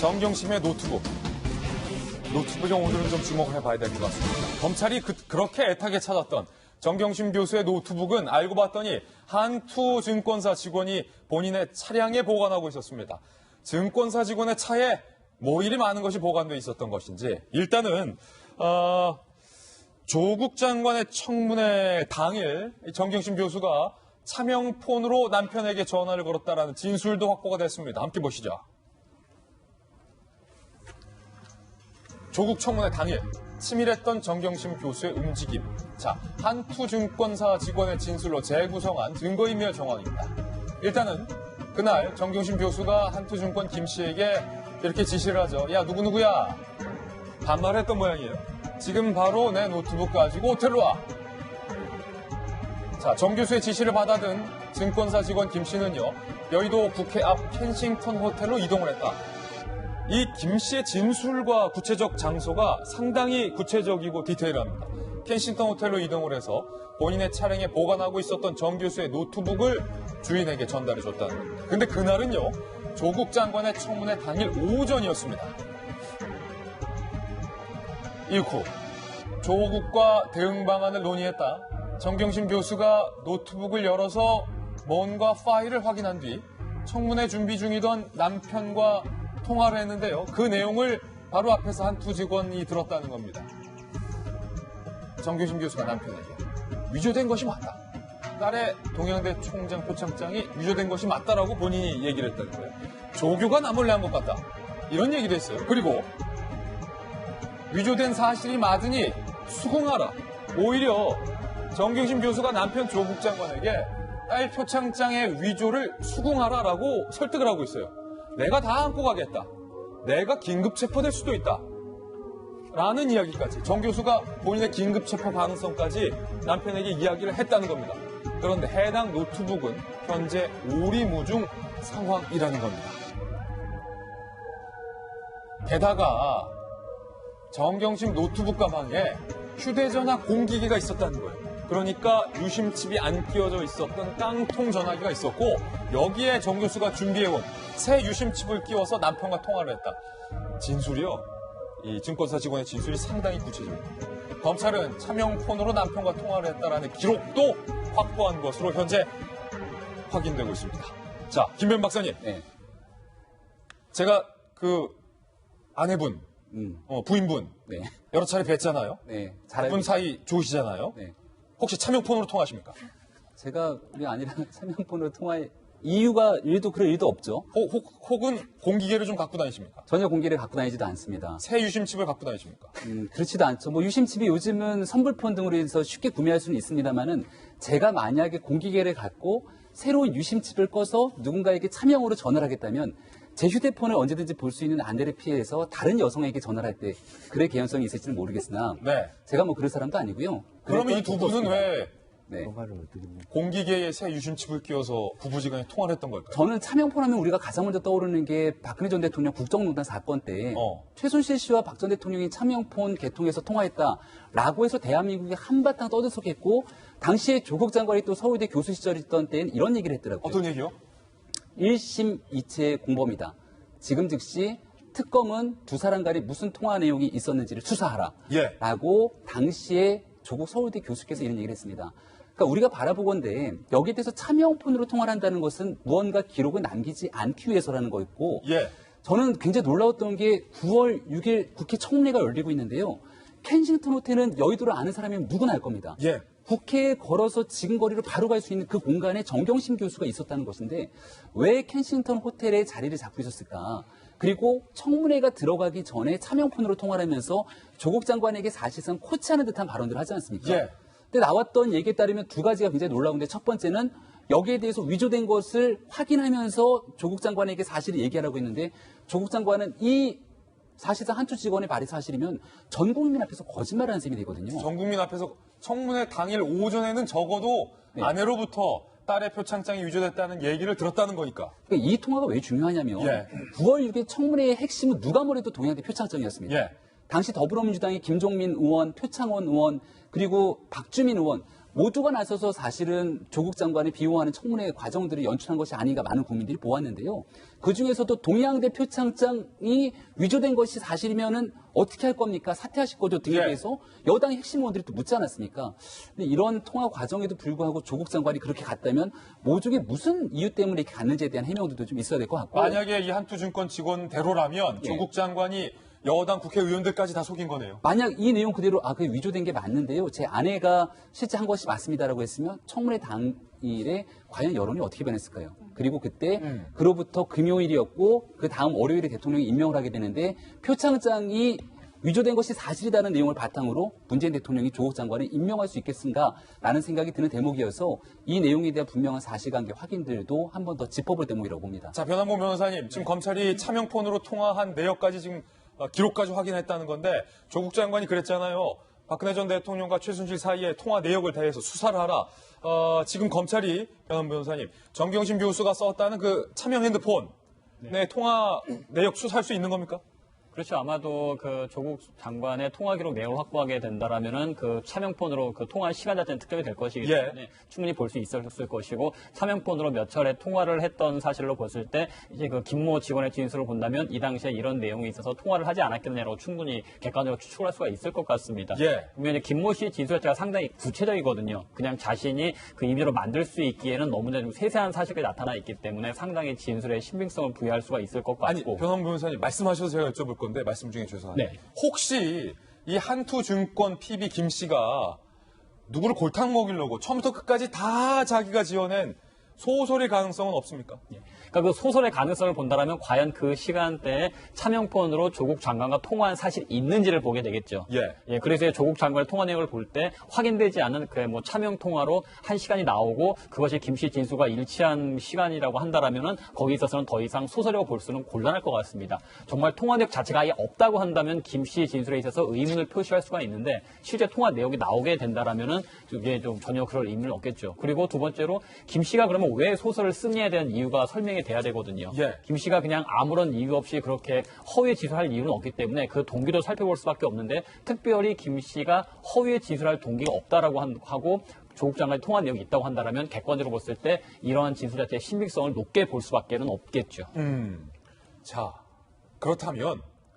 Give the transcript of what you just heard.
정경심의 노트북에 오늘은 좀 주목을 해봐야 될 것 같습니다. 검찰이 그렇게 애타게 찾았던 정경심 교수의 노트북은 알고 봤더니 한투증권사 직원이 본인의 차량에 보관하고 있었습니다. 증권사 직원의 차에 뭐 이리 많은 것이 보관되어 있었던 것인지 일단은 조국 장관의 청문회 당일 정경심 교수가 차명폰으로 남편에게 전화를 걸었다라는 진술도 확보가 됐습니다. 함께 보시죠. 조국 청문회 당일 치밀했던 정경심 교수의 움직임. 자, 한투증권사 직원의 진술로 재구성한 증거인멸 정황입니다. 일단은 그날 정경심 교수가 한투증권 김 씨에게 이렇게 지시를 하죠. 야, 누구누구야. 반말했던 모양이에요. 지금 바로 내 노트북 가지고 호텔로 와. 자, 정 교수의 지시를 받아든 증권사 직원 김 씨는요, 여의도 국회 앞 켄싱턴 호텔로 이동을 했다. 이 김 씨의 진술과 구체적 장소가 상당히 구체적이고 디테일합니다. 켄싱턴 호텔로 이동을 해서 본인의 차량에 보관하고 있었던 정 교수의 노트북을 주인에게 전달해줬다는 겁니다. 근데 그날은요, 조국 장관의 청문회 당일 오전이었습니다. 이후 조국과 대응 방안을 논의했다. 정경심 교수가 노트북을 열어서 뭔가 파일을 확인한 뒤 청문회 준비 중이던 남편과 통화를 했는데요. 그 내용을 바로 앞에서 한 두 직원이 들었다는 겁니다. 정경심 교수가 남편에게 위조된 것이 맞다. 딸의 동양대 총장 표창장이 위조된 것이 맞다라고 본인이 얘기를 했다는 거예요. 조교가 나 몰래 한 것 같다. 이런 얘기를 했어요. 그리고 위조된 사실이 맞으니 수긍하라. 오히려 정경심 교수가 남편 조국 장관에게 딸 표창장의 위조를 수긍하라라고 설득을 하고 있어요. 내가 다 안고 가겠다. 내가 긴급 체포될 수도 있다. 라는 이야기까지. 정 교수가 본인의 긴급 체포 가능성까지 남편에게 이야기를 했다는 겁니다. 그런데 해당 노트북은 현재 오리무중 상황이라는 겁니다. 게다가 정경심 노트북 가방에 휴대전화 공기기가 있었다는 거예요. 그러니까 유심칩이 안 끼워져 있었던 깡통 전화기가 있었고 여기에 정 교수가 준비해온 새 유심칩을 끼워서 남편과 통화를 했다. 진술이요. 이 증권사 직원의 진술이 상당히 구체적입니다. 검찰은 차명폰으로 남편과 통화를 했다라는 기록도 확보한 것으로 현재 확인되고 있습니다. 자, 김변 박사님. 네. 제가 그 아내분, 부인분 네. 여러 차례 뵀잖아요. 네. 분 사이 좋으시잖아요. 네. 혹시 차명폰으로 통화하십니까? 제가 우리 아내랑 차명폰으로 통화할 이유가 그럴 일도 없죠. 혹은 공기계를 좀 갖고 다니십니까? 전혀 공기를 갖고 다니지도 않습니다. 새 유심칩을 갖고 다니십니까? 그렇지도 않죠. 뭐 유심칩이 요즘은 선불폰 등으로 해서 쉽게 구매할 수는 있습니다만은 제가 만약에 공기계를 갖고 새로운 유심칩을 꺼서 누군가에게 차명으로 전화를 하겠다면 제 휴대폰을 언제든지 볼 수 있는 안대를 피해서 다른 여성에게 전화를 할 때 그럴 개연성이 있을지는 모르겠으나 네. 제가 뭐 그럴 사람도 아니고요. 그러면 이 두 분은 왜 네. 공기계에 새 유심칩을 끼워서 부부지간에 통화를 했던 걸까요? 저는 차명폰 하면 우리가 가장 먼저 떠오르는 게 박근혜 전 대통령 국정농단 사건 때 최순실 씨와 박 전 대통령이 차명폰 개통해서 통화했다라고 해서 대한민국이 한바탕 떠들썩했고 당시에 조국 장관이 또 서울대 교수 시절이던 때는 이런 얘기를 했더라고요. 어떤 얘기요? 1심 2채의 공범이다. 지금 즉시 특검은 두 사람 간에 무슨 통화 내용이 있었는지를 수사하라. 예. 라고 당시에 조국 서울대 교수께서 이런 얘기를 했습니다. 그러니까 우리가 바라보건대 여기에 대해서 차명폰으로 통화를 한다는 것은 무언가 기록을 남기지 않기 위해서라는 거였고 예. 저는 굉장히 놀라웠던 게 9월 6일 국회 청문회가 열리고 있는데요. 켄싱턴 호텔은 여의도를 아는 사람이면 누구나 알 겁니다. 예. 국회에 걸어서 지근거리로 바로 갈 수 있는 그 공간에 정경심 교수가 있었다는 것인데 왜 켄싱턴 호텔에 자리를 잡고 있었을까? 그리고 청문회가 들어가기 전에 차명폰으로 통화를 하면서 조국 장관에게 사실상 코치하는 듯한 발언들을 하지 않습니까? 예. 근데 나왔던 얘기에 따르면 두 가지가 굉장히 놀라운데 첫 번째는 여기에 대해서 위조된 것을 확인하면서 조국 장관에게 사실을 얘기하라고 했는데 조국 장관은 이 사실상 한투 직원의 말이 사실이면 전 국민 앞에서 거짓말하는 셈이 되거든요. 전 국민 앞에서 청문회 당일 오전에는 적어도 네. 아내로부터 딸의 표창장이 위조됐다는 얘기를 들었다는 거니까. 그러니까 이 통화가 왜 중요하냐면 예. 9월 6일 청문회의 핵심은 누가 뭐래도 동양대 표창장이었습니다. 예. 당시 더불어민주당의 김종민 의원, 표창원 의원, 그리고 박주민 의원 모두가 나서서 사실은 조국 장관의 비호하는 청문회 과정들을 연출한 것이 아닌가 많은 국민들이 보았는데요. 그중에서도 동양대 표창장이 위조된 것이 사실이면은 어떻게 할 겁니까? 사퇴하실 거죠? 등에 예. 대해서 여당의 핵심 의원들이 또 묻지 않았습니까? 근데 이런 통화 과정에도 불구하고 조국 장관이 그렇게 갔다면 모종의 무슨 이유 때문에 이렇게 갔는지에 대한 해명도 좀 있어야 될 것 같고. 만약에 이 한투증권 직원대로라면 예. 조국 장관이 여당 국회의원들까지 다 속인 거네요. 만약 이 내용 그대로 그게 위조된 게 맞는데요. 제 아내가 실제 한 것이 맞습니다라고 했으면 청문회 당일에 과연 여론이 어떻게 변했을까요? 그리고 그때 그로부터 금요일이었고 그 다음 월요일에 대통령이 임명을 하게 되는데 표창장이 위조된 것이 사실이라는 내용을 바탕으로 문재인 대통령이 조국 장관을 임명할 수 있겠는가라는 생각이 드는 대목이어서 이 내용에 대한 분명한 사실관계 확인들도 한 번 더 짚어볼 대목이라고 봅니다. 자, 변한봉 변호사님, 지금 검찰이 차명폰으로 통화한 내역까지 지금 기록까지 확인했다는 건데 조국 장관이 그랬잖아요. 박근혜 전 대통령과 최순실 사이에 통화 내역을 대해서 수사를 하라. 지금 검찰이 변한봉 변호사님, 정경심 교수가 썼다는 그 차명 핸드폰 네, 통화 내역 수사할 수 있는 겁니까? 그렇죠. 아마도 그 조국 장관의 통화 기록 내용을 확보하게 된다라면은 그 차명폰으로 그 통화 시간 자체는 특정이 될 것이기 때문에 충분히 볼 수 있었을 것이고 차명폰으로 몇 차례 통화를 했던 사실로 봤을 때 이제 그 김모 직원의 진술을 본다면 이 당시에 이런 내용이 있어서 통화를 하지 않았겠느냐고 충분히 객관적으로 추측할 수가 있을 것 같습니다. 예. 분명히 김모 씨의 진술 자체가 상당히 구체적이거든요. 그냥 자신이 그 임의로 만들 수 있기에는 너무나 좀 세세한 사실이 나타나 있기 때문에 상당히 진술에 신빙성을 부여할 수가 있을 것 같고. 아니, 변한봉 변호사님 말씀하셔서 제가 여쭤볼 건데 말씀 중에 죄송합니다. 네. 혹시 이 한투증권 PB 김 씨가 누구를 골탕 먹이려고 처음부터 끝까지 다 자기가 지어낸 소설일 가능성은 없습니까? 그러니까 그 소설의 가능성을 본다라면 과연 그 시간대에 차명폰으로 조국 장관과 통화한 사실이 있는지를 보게 되겠죠. 예. 그래서 조국 장관의 통화 내용을 볼 때 확인되지 않은 그 뭐 차명 통화로 한 시간이 나오고 그것이 김 씨 진술과 일치한 시간이라고 한다라면은 거기 있어서는 더 이상 소설이라고 볼 수는 곤란할 것 같습니다. 정말 통화 내역 자체가 아예 없다고 한다면 김 씨 진술에 있어서 의문을 표시할 수가 있는데 실제 통화 내용이 나오게 된다라면은 이게 좀 전혀 그럴 의미는 없겠죠. 그리고 두 번째로 김 씨가 그러면 왜 소설을 쓰느냐에 대한 이유가 설명이 돼야 되거든요. 예. 김 씨가 그냥 아무런 이유 없이 그렇게 허위에 진술할 이유는 없기 때문에 그 동기도 살펴볼 수밖에 없는데 특별히 김 씨가 허위에 진술할 동기가 없다라고 하고 조국 장관의 통화 내용이 있다고 한다면 객관적으로 봤을 때 이러한 진술 자체의 신빙성을 높게 볼 수밖에는 없겠죠. 자, 그렇다면